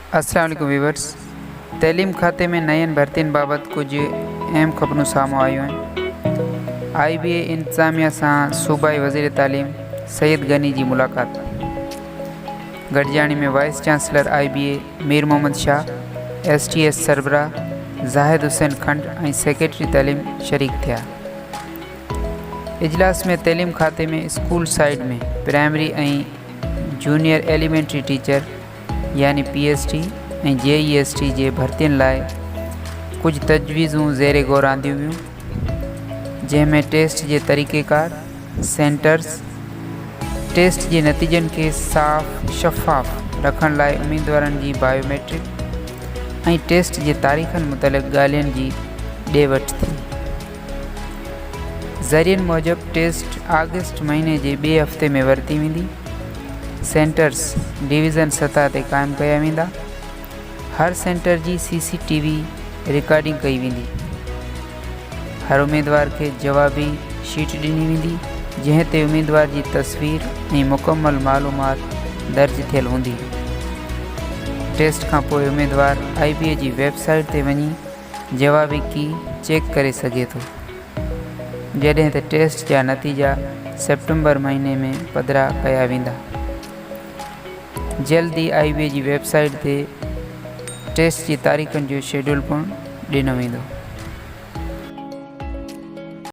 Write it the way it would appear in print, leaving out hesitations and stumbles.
अस्सलाम वालेकुम व्यूवर्स। तैलीम खाते में नयन भर्तियुनि बाबत कुछ अहम ख़बरूं साम्हूं आयूं आहिनि। IBA इंतज़ामिया सां सूबाई वज़ीर तालीम सैयद गनी जी मुलाक़ात। गॾिजाणी में vice chancellor IBA Mir Mohammad Shah, STS सरबराह ज़ाहिद हुसैन खंड ऐं सेक्रेटरी तालीम शरीक थिया। इजलास में तैलीम खाते में स्कूल साइड में प्राइमरी ऐं जूनियर एलिमेंट्री टीचर यानी PST ऐं JEST जे भर्तियुनि लाइ कुछ तजवीज़ूं ज़ेरे गौर आंदियूं वियूं, जंहिंमें टेस्ट जे तरीक़ेकार, सेंटर्स, टेस्ट जे नतीजनि खे साफ़ शफ़ाफ़ रखण लाइ उम्मीदवारनि जी बायोमेट्रिक ऐं टेस्ट जे तारीख़नि मुतलिक़ ॻाल्हियुनि जी ॾे वठि थी। ज़रियनि मूजिब टेस्ट अगस्त महीने जे ॿिए हफ़्ते में वरिती वेंदी। सेंटर्स डिवीज़न सतह ते क़ाइमु कया वेंदा। हर सेंटर जी CCTV रिकॉर्डिंग कई वेंदी। हर उम्मीदवार खे जवाबी शीट ॾिनी वेंदी, जंहिं ते उम्मीदवार जी तस्वीर ऐं मुकमल मालूमात दर्ज थियल हूंदी। टेस्ट खां पोइ उम्मीदवार IBA जी वेबसाइट ते वञी जवाबी की चेक करे सघे थो, जॾहिं त टेस्ट जा नतीजा सेप्टेम्बर महीने में पधिरा कया वेंदा। जल्द ई IBA जी वेबसाइट ते टेस्ट जी तारीख़ुनि जो शेड्यूल पिणु ॾिनो वेंदो।